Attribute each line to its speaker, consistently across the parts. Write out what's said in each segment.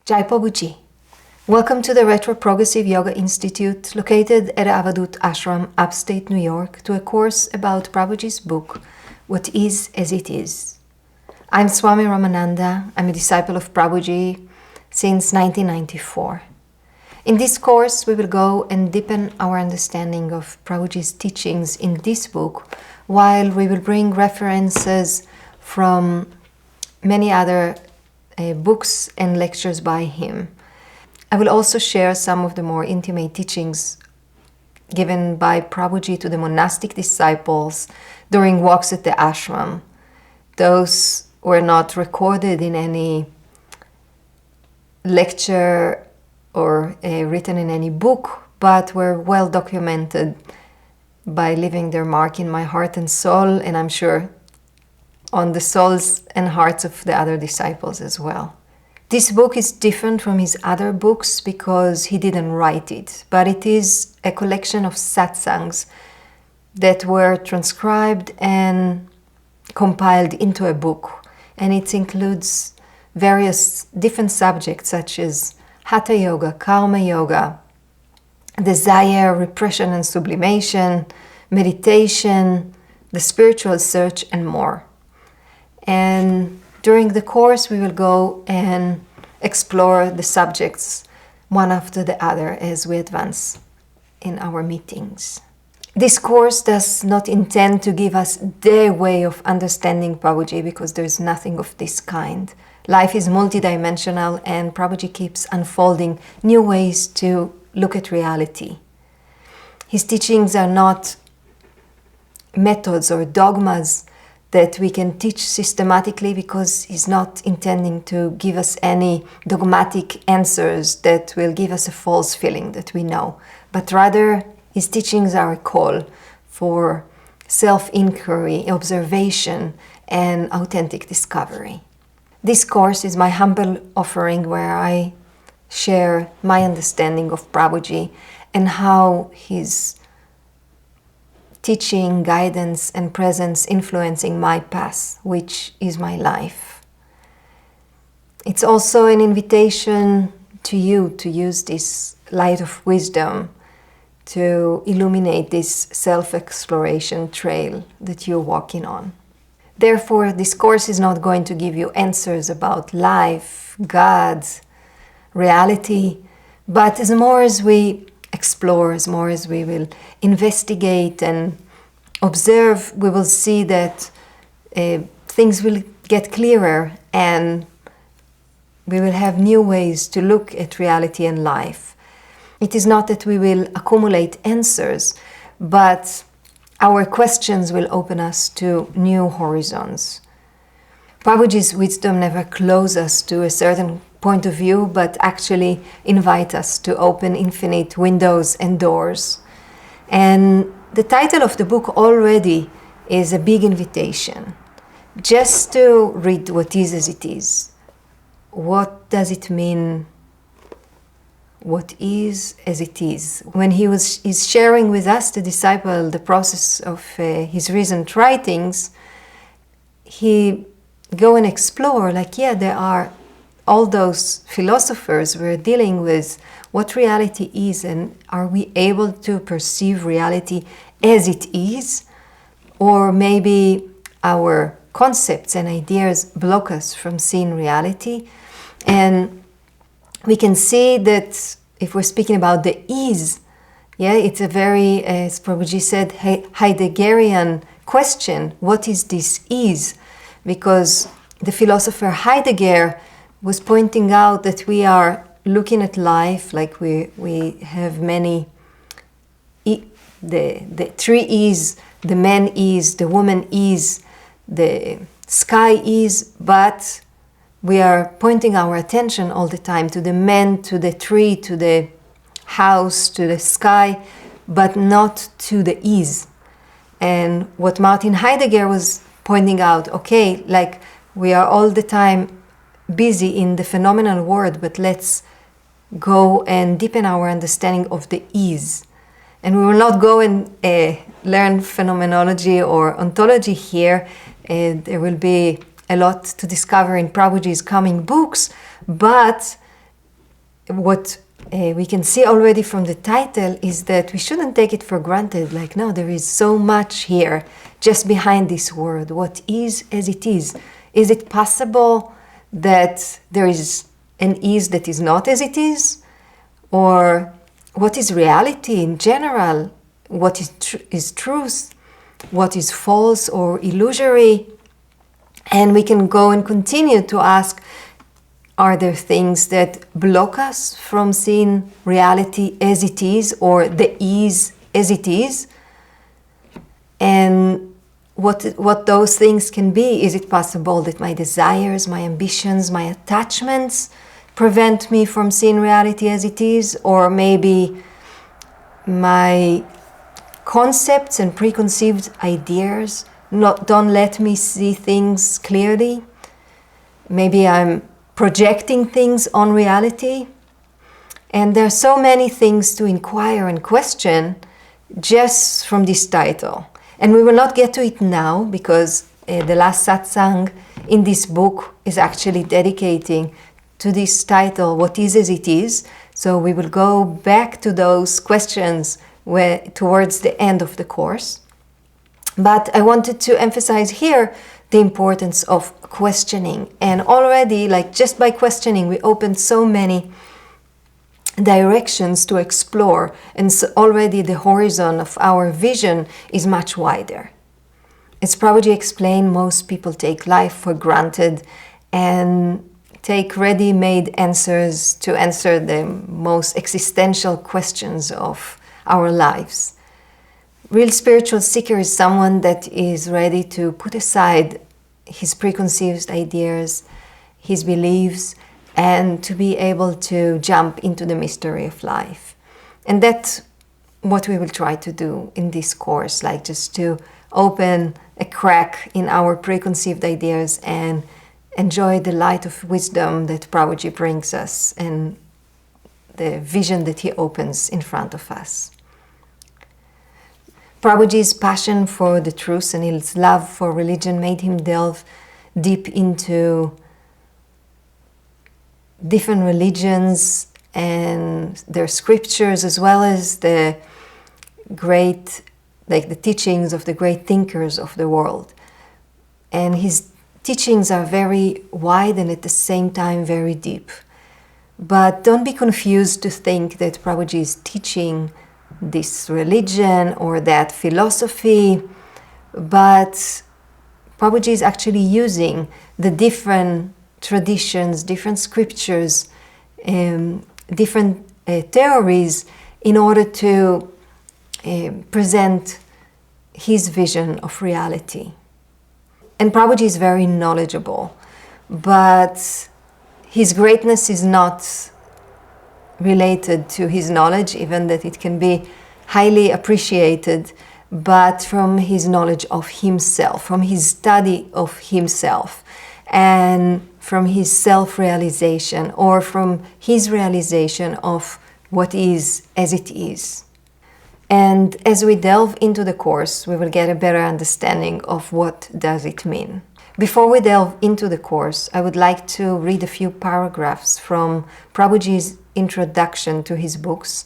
Speaker 1: Jai Prabhuji. Welcome to the Retroprogressive Yoga Institute, located at Avadut Ashram, upstate New York, to a course about Prabhuji's book, What Is As It Is. I'm Swami Ramananda. I'm a disciple of Prabhuji since 1994. In this course, we will go and deepen our understanding of Prabhuji's teachings in this book, while we will bring references from many other books and lectures by him. I will also share some of the more intimate teachings given by Prabhuji to the monastic disciples during walks at the ashram. Those were not recorded in any lecture or written in any book, but were well documented by leaving their mark in my heart and soul, and I'm sure on the souls and hearts of the other disciples as well. This book is different from his other books because he didn't write it, but it is a collection of satsangs that were transcribed and compiled into a book, and it includes various different subjects such as Hatha Yoga, Karma Yoga, desire, repression and sublimation, meditation, the spiritual search, and more. And during the course, we will go and explore the subjects one after the other as we advance in our meetings. This course does not intend to give us the way of understanding Prabhuji, because there is nothing of this kind. Life is multidimensional, and Prabhuji keeps unfolding new ways to look at reality. His teachings are not methods or dogmas that we can teach systematically, because he's not intending to give us any dogmatic answers that will give us a false feeling that we know, but rather his teachings are a call for self-inquiry, observation, and authentic discovery. This course is my humble offering where I share my understanding of Prabhuji and how his teaching, guidance, and presence influencing my path, which is my life. It's also an invitation to you to use this light of wisdom to illuminate this self-exploration trail that you're walking on. Therefore, this course is not going to give you answers about life, God, reality, but as more as we explore, as more as we will investigate and observe, we will see that things will get clearer, and we will have new ways to look at reality and life. It is not that we will accumulate answers, but our questions will open us to new horizons. Prabhuji's wisdom never closes us to a certain point of view, but actually invite us to open infinite windows and doors. And the title of the book already is a big invitation, just to read what is as it is. What does it mean? What is as it is? When he's sharing with us, the disciple, the process of his recent writings, he go and explore, there are all those philosophers were dealing with what reality is, and are we able to perceive reality as it is? Or maybe our concepts and ideas block us from seeing reality. And we can see that if we're speaking about the is, it's a very, as Prabhuji said, Heideggerian question. What is this is? Because the philosopher Heidegger was pointing out that we are looking at life like we have many, the tree is, the man is, the woman is, the sky is, but we are pointing our attention all the time to the man, to the tree, to the house, to the sky, but not to the is. And what Martin Heidegger was pointing out, we are all the time busy in the phenomenal world, but let's go and deepen our understanding of the is. And we will not go and learn phenomenology or ontology here. There will be a lot to discover in Prabhuji's coming books, but what we can see already from the title is that we shouldn't take it for granted. Like, no, there is so much here just behind this word. What is as it is? Is it possible that there is an is that is not as it is? Or what is reality in general? What is truth? What is false or illusory? And we can go and continue to ask, are there things that block us from seeing reality as it is, or the is as it is? And what those things can be? Is it possible that my desires, my ambitions, my attachments prevent me from seeing reality as it is? Or maybe my concepts and preconceived ideas don't let me see things clearly? Maybe I'm projecting things on reality. And there are so many things to inquire and question just from this title. And we will not get to it now, because the last satsang in this book is actually dedicating to this title, What is as it is. So we will go back to those questions towards the end of the course. But I wanted to emphasize here the importance of questioning. And already, like, just by questioning, we opened so many directions to explore, and so already the horizon of our vision is much wider. As Prabhuji explained, most people take life for granted and take ready-made answers to answer the most existential questions of our lives. Real spiritual seeker is someone that is ready to put aside his preconceived ideas, his beliefs, and to be able to jump into the mystery of life. And that's what we will try to do in this course, like just to open a crack in our preconceived ideas and enjoy the light of wisdom that Prabhuji brings us and the vision that he opens in front of us. Prabhuji's passion for the truth and his love for religion made him delve deep into different religions and their scriptures, as well as the great, like the teachings of the great thinkers of the world. And his teachings are very wide and at the same time very deep. But don't be confused to think that Prabhuji is teaching this religion or that philosophy, but Prabhuji is actually using the different traditions, different scriptures, different theories in order to present his vision of reality. And Prabhuji is very knowledgeable, but his greatness is not related to his knowledge, even that it can be highly appreciated, but from his knowledge of himself, from his study of himself, and from his self-realization, or from his realization of what is as it is. And as we delve into the course, we will get a better understanding of what does it mean. Before we delve into the course, I would like to read a few paragraphs from Prabhuji's introduction to his books,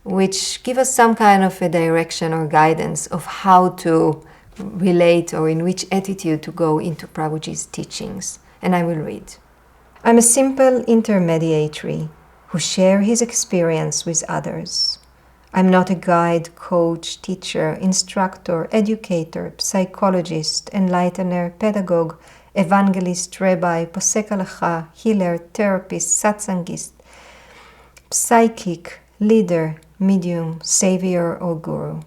Speaker 1: which give us some kind of a direction or guidance of how to relate or in which attitude to go into Prabhuji's teachings. And I will read. I'm a simple intermediary who share his experience with others. I'm not a guide, coach, teacher, instructor, educator, psychologist, enlightener, pedagogue, evangelist, rabbi, posek halacha, healer, therapist, satsangist, psychic, leader, medium, savior, or guru.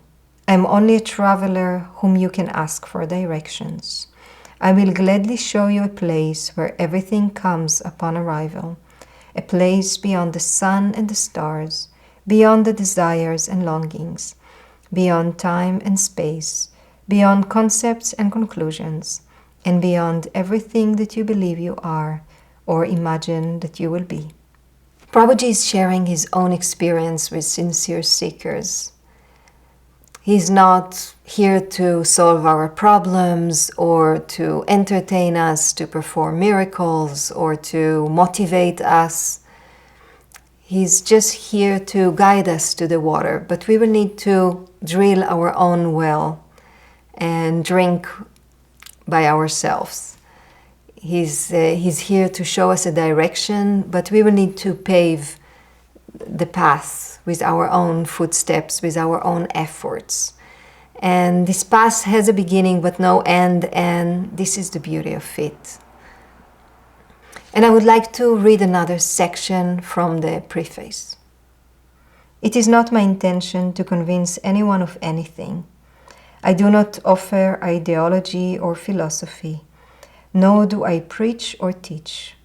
Speaker 1: I'm only a traveler whom you can ask for directions. I will gladly show you a place where everything comes upon arrival, a place beyond the sun and the stars, beyond the desires and longings, beyond time and space, beyond concepts and conclusions, and beyond everything that you believe you are or imagine that you will be. Prabhuji is sharing his own experience with sincere seekers. He's not here to solve our problems or to entertain us, to perform miracles or to motivate us. He's just here to guide us to the water, but we will need to drill our own well and drink by ourselves. He's here to show us a direction, but we will need to pave the path with our own footsteps, with our own efforts. And this path has a beginning but no end, and this is the beauty of it. And I would like to read another section from the preface. It is not my intention to convince anyone of anything. I do not offer ideology or philosophy, nor do I preach or teach.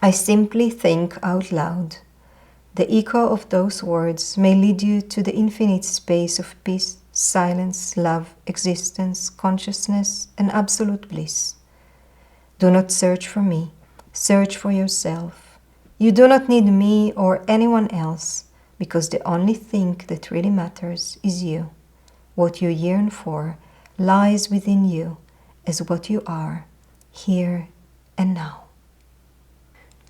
Speaker 1: I simply think out loud. The echo of those words may lead you to the infinite space of peace, silence, love, existence, consciousness, and absolute bliss. Do not search for me. Search for yourself. You do not need me or anyone else, because the only thing that really matters is you. What you yearn for lies within you as what you are, here and now.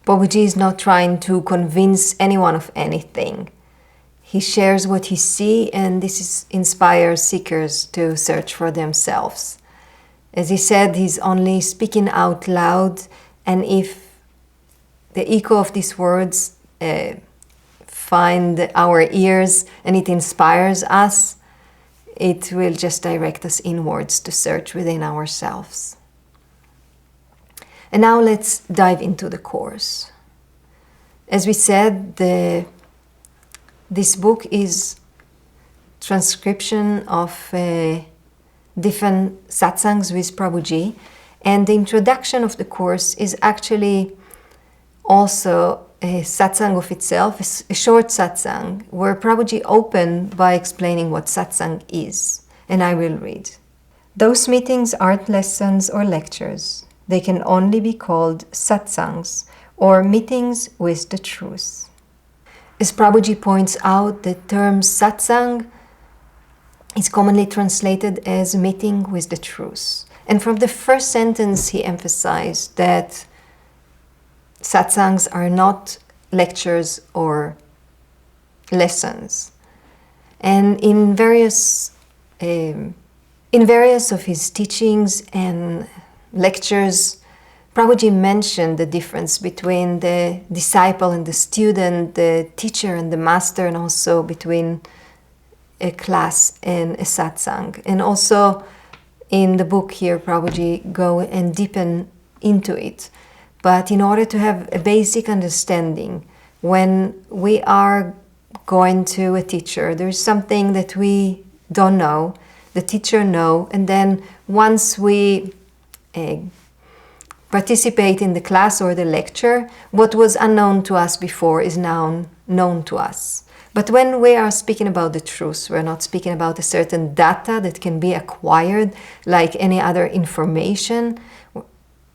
Speaker 1: Prabhuji is not trying to convince anyone of anything. He shares what he sees, and this inspires seekers to search for themselves. As he said, he's only speaking out loud, and if the echo of these words find our ears and it inspires us, it will just direct us inwards to search within ourselves. And now let's dive into the course. As we said, this book is transcription of different satsangs with Prabhuji, and the introduction of the course is actually also a satsang of itself, a short satsang, where Prabhuji opened by explaining what satsang is. And I will read. Those meetings aren't lessons or lectures. They can only be called satsangs, or meetings with the truth. As Prabhuji points out, the term satsang is commonly translated as meeting with the truth. And from the first sentence, he emphasized that satsangs are not lectures or lessons. And in various of his teachings and lectures, Prabhuji mentioned the difference between the disciple and the student, the teacher and the master, and also between a class and a satsang. And also in the book here, Prabhuji go and deepen into it. But in order to have a basic understanding, when we are going to a teacher, there's something that we don't know, the teacher knows, and then once we participate in the class or the lecture, what was unknown to us before is now known to us. But when we are speaking about the truth, we're not speaking about a certain data that can be acquired like any other information,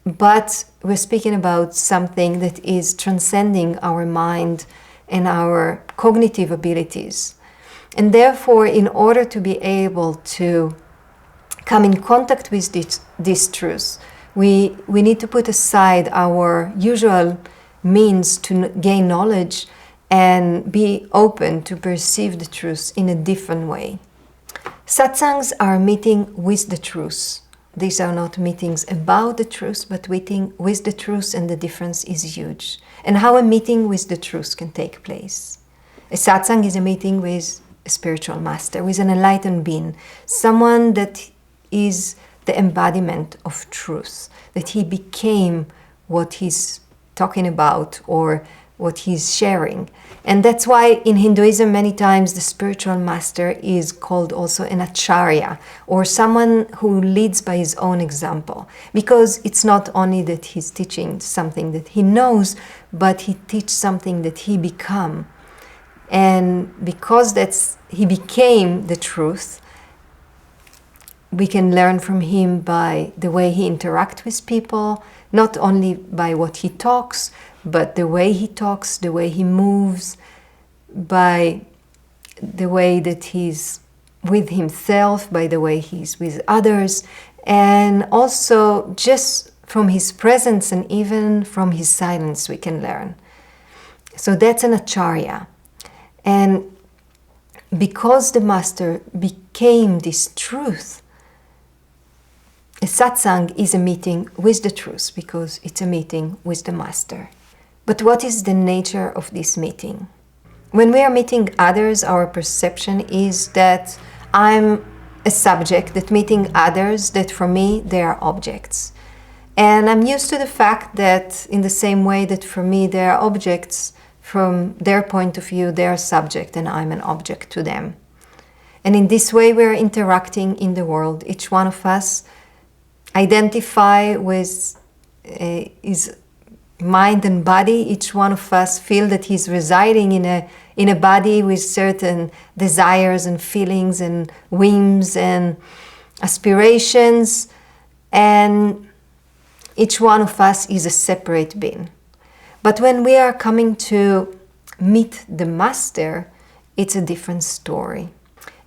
Speaker 1: but we're speaking about something that is transcending our mind and our cognitive abilities. And therefore, in order to be able to come in contact with this truth, we need to put aside our usual means to gain knowledge and be open to perceive the truth in a different way. Satsangs are meeting with the truth. These are not meetings about the truth, but meeting with the truth, and the difference is huge. And how a meeting with the truth can take place. A satsang is a meeting with a spiritual master, with an enlightened being, someone that is the embodiment of truth, that he became what he's talking about or what he's sharing. And that's why in Hinduism many times the spiritual master is called also an acharya, or someone who leads by his own example, because it's not only that he's teaching something that he knows, but he teaches something that he become. And because he became the truth, we can learn from him by the way he interacts with people, not only by what he talks, but the way he talks, the way he moves, by the way that he's with himself, by the way he's with others, and also just from his presence and even from his silence we can learn. So that's an acharya. And because the master became this truth, a satsang is a meeting with the truth because it's a meeting with the master. But what is the nature of this meeting? When we are meeting others, our perception is that I'm a subject, that meeting others, that for me they are objects. And I'm used to the fact that in the same way that for me they are objects, from their point of view they are subject and I'm an object to them. And in this way we're interacting in the world. Each one of us identify with his mind and body. Each one of us feel that he's residing in a body with certain desires and feelings and whims and aspirations, and each one of us is a separate being. But when we are coming to meet the master, it's a different story.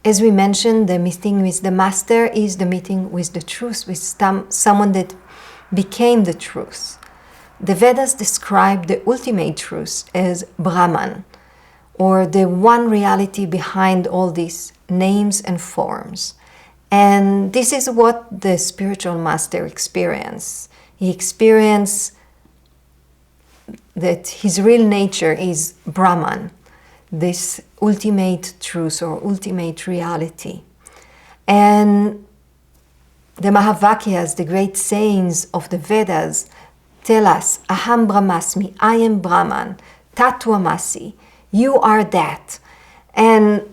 Speaker 1: As we mentioned, the meeting with the master is the meeting with the truth, with someone that became the truth. The Vedas describe the ultimate truth as Brahman, or the one reality behind all these names and forms. And this is what the spiritual master experienced. He experienced that his real nature is Brahman, this ultimate truth or ultimate reality. And the Mahavakyas, the great sayings of the Vedas, tell us, Aham Brahmasmi, I am Brahman, Tattvamasi, you are that. And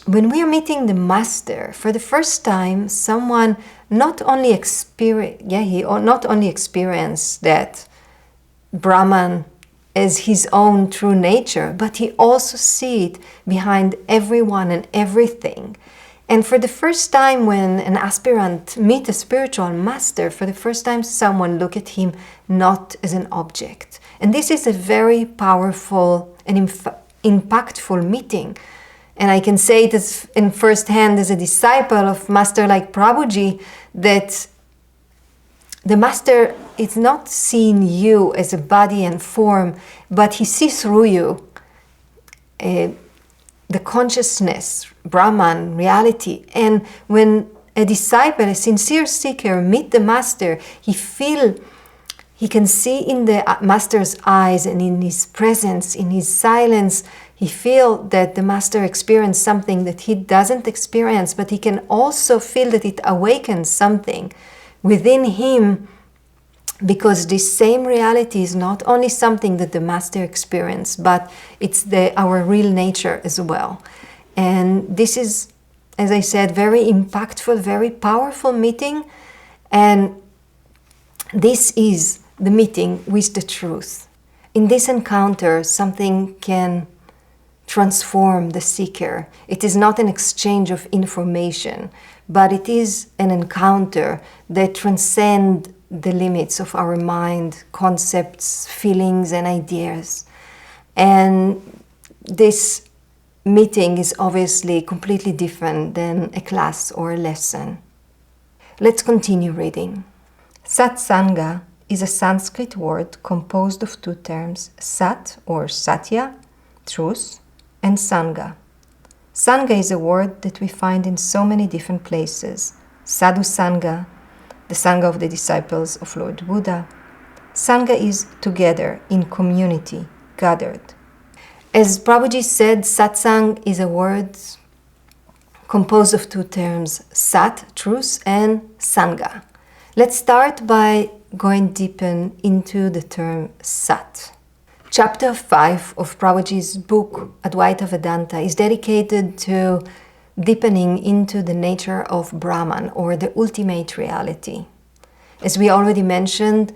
Speaker 1: when we are meeting the master, for the first time, someone not only experienced that Brahman as his own true nature, but he also sees it behind everyone and everything. And for the first time when an aspirant meets a spiritual master, for the first time someone look at him not as an object. And this is a very powerful and impactful meeting. And I can say it as in first hand as a disciple of master like Prabhuji, that the master is not seeing you as a body and form, but he sees through you the consciousness, Brahman, reality. And when a disciple, a sincere seeker, meet the master, he can see in the master's eyes and in his presence, in his silence, he feel that the master experienced something that he doesn't experience, but he can also feel that it awakens something within him, because this same reality is not only something that the master experienced, but it's our real nature as well. And this is, as I said, very impactful, very powerful meeting. And this is the meeting with the truth. In this encounter, something can transform the seeker. It is not an exchange of information, but it is an encounter that transcends the limits of our mind, concepts, feelings, and ideas. And this meeting is obviously completely different than a class or a lesson. Let's continue reading. Satsanga is a Sanskrit word composed of two terms, sat or satya, truth, and sangha. Sangha is a word that we find in so many different places. Sadhu Sangha, the Sangha of the disciples of Lord Buddha. Sangha is together, in community, gathered. As Prabhuji said, satsang is a word composed of two terms, sat, truth, and sangha. Let's start by going deeper into the term sat. Chapter 5 of Prabhuji's book, Advaita Vedanta, is dedicated to deepening into the nature of Brahman, or the ultimate reality. As we already mentioned,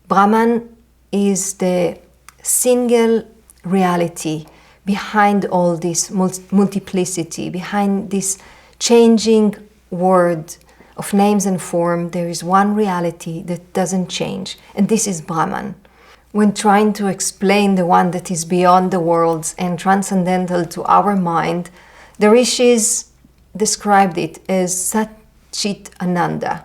Speaker 1: Brahman is the single reality behind all this multiplicity, behind this changing world of names and form. There is one reality that doesn't change, and this is Brahman. When trying to explain the one that is beyond the worlds and transcendental to our mind, the rishis described it as Satchit Ananda,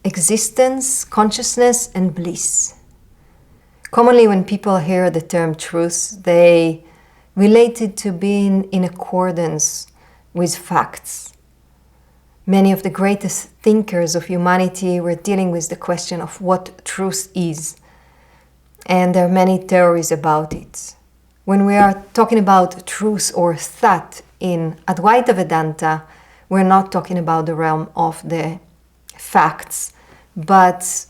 Speaker 1: existence, consciousness, and bliss. Commonly when people hear the term truth, they relate it to being in accordance with facts. Many of the greatest thinkers of humanity were dealing with the question of what truth is. And there are many theories about it. When we are talking about truth or Sat in Advaita Vedanta, we're not talking about the realm of the facts, but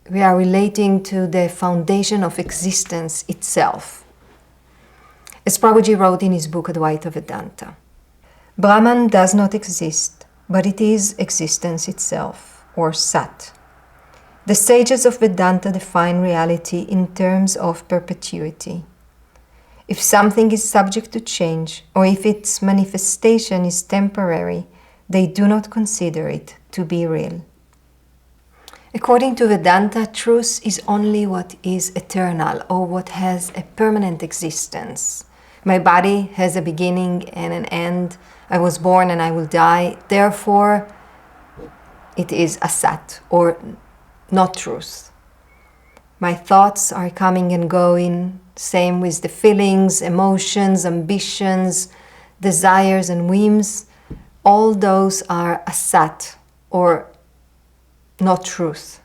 Speaker 1: we are relating to the foundation of existence itself. As Prabhuji wrote in his book Advaita Vedanta, Brahman does not exist, but it is existence itself, or Sat. The sages of Vedanta define reality in terms of perpetuity. If something is subject to change, or if its manifestation is temporary, they do not consider it to be real. According to Vedanta, truth is only what is eternal, or what has a permanent existence. My body has a beginning and an end. I was born and I will die. Therefore, it is Asat, or not truth. My thoughts are coming and going, same with the feelings, emotions, ambitions, desires and whims. All those are Asat, or not truth.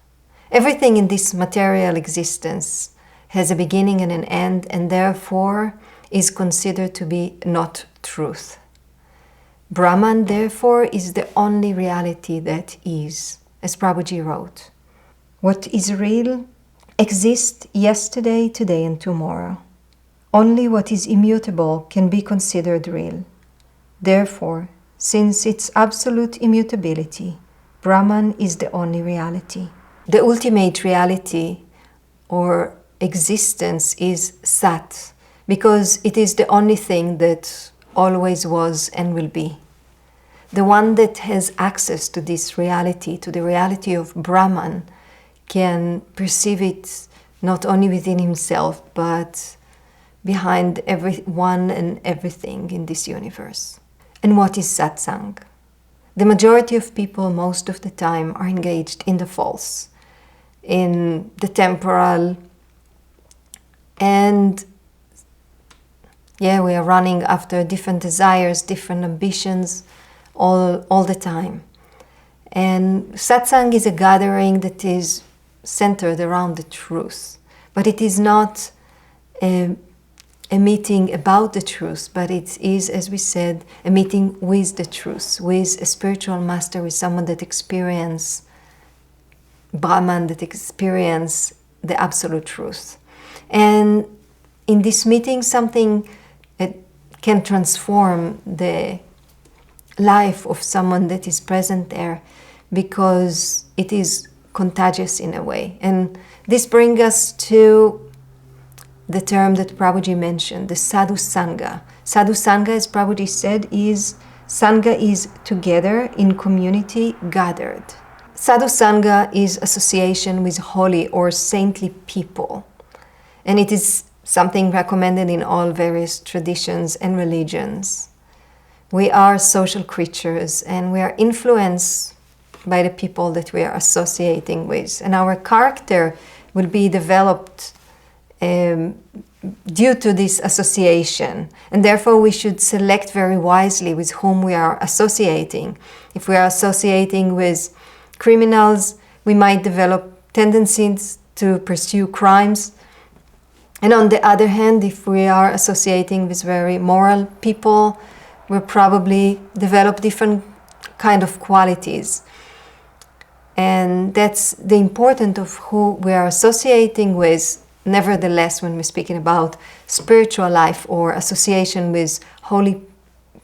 Speaker 1: Everything in this material existence has a beginning and an end, and therefore is considered to be not truth. Brahman, therefore, is the only reality that is, as Prabhuji wrote. What is real exists yesterday, today, and tomorrow. Only what is immutable can be considered real. Therefore, since its absolute immutability, Brahman is the only reality. The ultimate reality or existence is Sat, because it is the only thing that always was and will be. The one that has access to this reality, to the reality of Brahman, can perceive it not only within himself, but behind everyone and everything in this universe. And what is satsang? The majority of people, most of the time, are engaged in the false, in the temporal, and we are running after different desires, different ambitions, all the time. And satsang is a gathering that is centered around the truth. But it is not a meeting about the truth, but it is, as we said, a meeting with the truth, with a spiritual master, with someone that experiences Brahman, that experiences the absolute truth. And in this meeting, something can transform the life of someone that is present there, because it is contagious in a way. And this brings us to the term that Prabhuji mentioned, the sadhu sangha. Sadhu sangha, as Prabhuji said, is sangha is together in community gathered. Sadhu sangha is association with holy or saintly people. And it is something recommended in all various traditions and religions. We are social creatures and we are influenced by the people that we are associating with. And our character will be developed due to this association. And therefore we should select very wisely with whom we are associating. If we are associating with criminals, we might develop tendencies to pursue crimes. And on the other hand, if we are associating with very moral people, we'll probably develop different kind of qualities. And that's the importance of who we are associating with. Nevertheless, when we're speaking about spiritual life or association with holy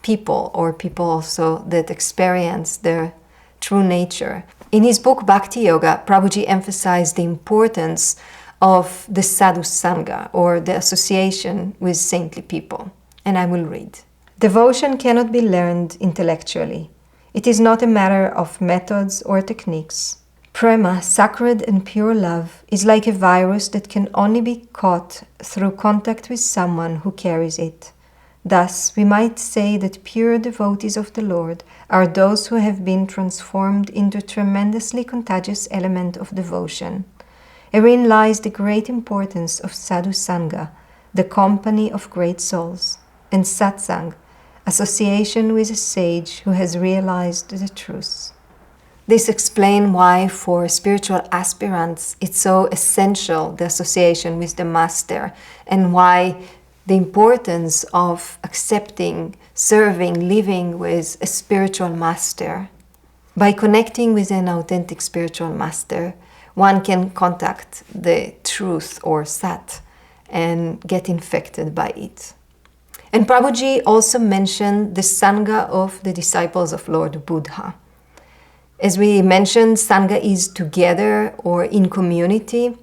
Speaker 1: people, or people also that experience their true nature. In his book Bhakti Yoga, Prabhuji emphasized the importance of the sadhu sangha, or the association with saintly people. And I will read. Devotion cannot be learned intellectually. It is not a matter of methods or techniques. Prema, sacred and pure love, is like a virus that can only be caught through contact with someone who carries it. Thus, we might say that pure devotees of the Lord are those who have been transformed into a tremendously contagious element of devotion. Herein lies the great importance of sadhu sangha, the company of great souls, and satsang, association with a sage who has realized the truth. This explains why for spiritual aspirants it's so essential, the association with the master, and why the importance of accepting, serving, living with a spiritual master. By connecting with an authentic spiritual master, one can contact the truth or sat and get infected by it. And Prabhuji also mentioned the Sangha of the disciples of Lord Buddha. As we mentioned, Sangha is together or in community.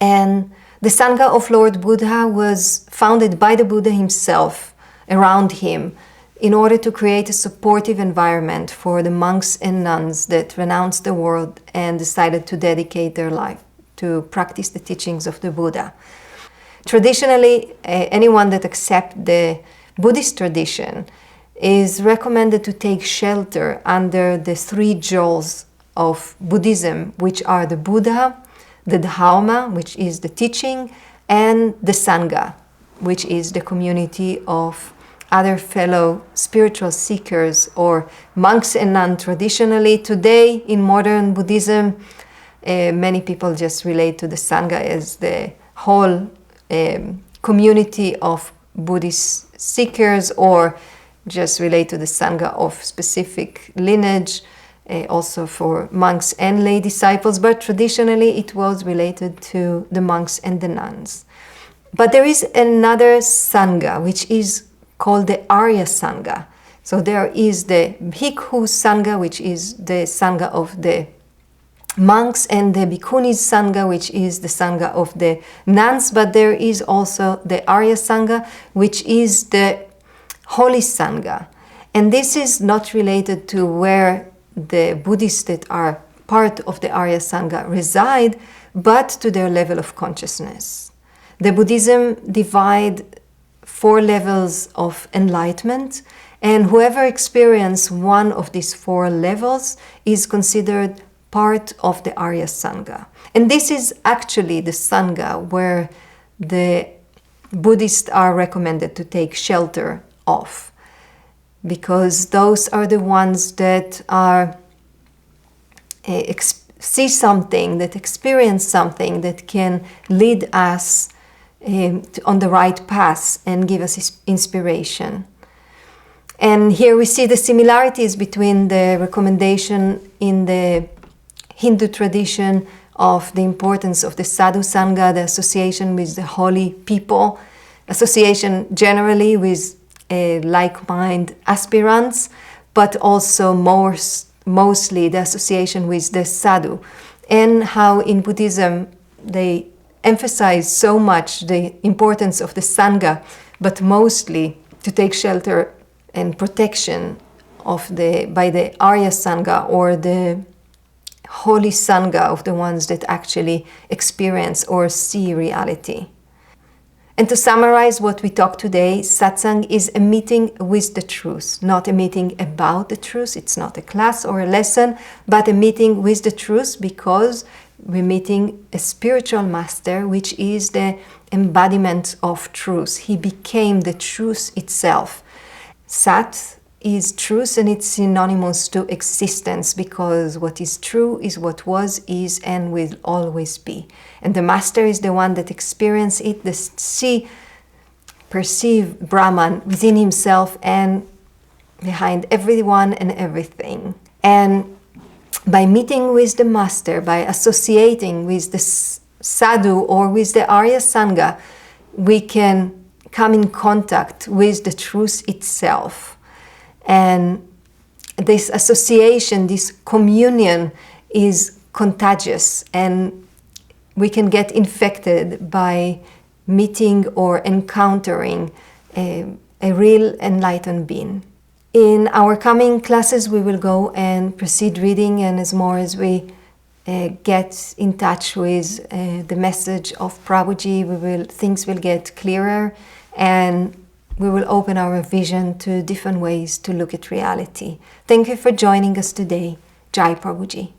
Speaker 1: And the Sangha of Lord Buddha was founded by the Buddha himself around him in order to create a supportive environment for the monks and nuns that renounced the world and decided to dedicate their life to practice the teachings of the Buddha. Traditionally, anyone that accepts the Buddhist tradition is recommended to take shelter under the three jewels of Buddhism, which are the Buddha, the Dharma, which is the teaching, and the Sangha, which is the community of other fellow spiritual seekers or monks and nuns. Traditionally, today in modern Buddhism, many people just relate to the Sangha as the whole community of Buddhist seekers, or just relate to the Sangha of specific lineage, also for monks and lay disciples, but traditionally it was related to the monks and the nuns. But there is another Sangha, which is called the Arya Sangha. So there is the Bhikkhu Sangha, which is the Sangha of the monks, and the Bhikkhunis Sangha, which is the Sangha of the nuns, but there is also the Arya Sangha, which is the Holy Sangha. And this is not related to where the Buddhists that are part of the Arya Sangha reside, but to their level of consciousness. The Buddhism divides 4 levels of enlightenment, and whoever experiences one of these 4 levels is considered part of the Arya Sangha. And this is actually the Sangha where the Buddhists are recommended to take shelter of, because those are the ones that are see something, that experience something that can lead us on the right path and give us inspiration. And here we see the similarities between the recommendation in the Hindu tradition of the importance of the sadhu sangha, the association with the holy people, association generally with like-minded aspirants, but also mostly the association with the sadhu, and how in Buddhism they emphasize so much the importance of the sangha, but mostly to take shelter and protection of by the Arya Sangha, or the holy Sangha of the ones that actually experience or see reality. And to summarize what we talked today, satsang is a meeting with the truth, not a meeting about the truth. It's not a class or a lesson, but a meeting with the truth, because we're meeting a spiritual master, which is the embodiment of truth. He became the truth itself. Sat is truth, and it's synonymous to existence, because what is true is what was, is, and will always be. And the master is the one that experiences it, that perceive Brahman within himself and behind everyone and everything. And by meeting with the master, by associating with the sadhu or with the Arya Sangha, we can come in contact with the truth itself. And this association, this communion is contagious, and we can get infected by meeting or encountering a real enlightened being. In our coming classes, we will go and proceed reading, and as we get in touch with the message of Prabhuji, things will get clearer, and we will open our vision to different ways to look at reality. Thank you for joining us today. Jai Prabhuji.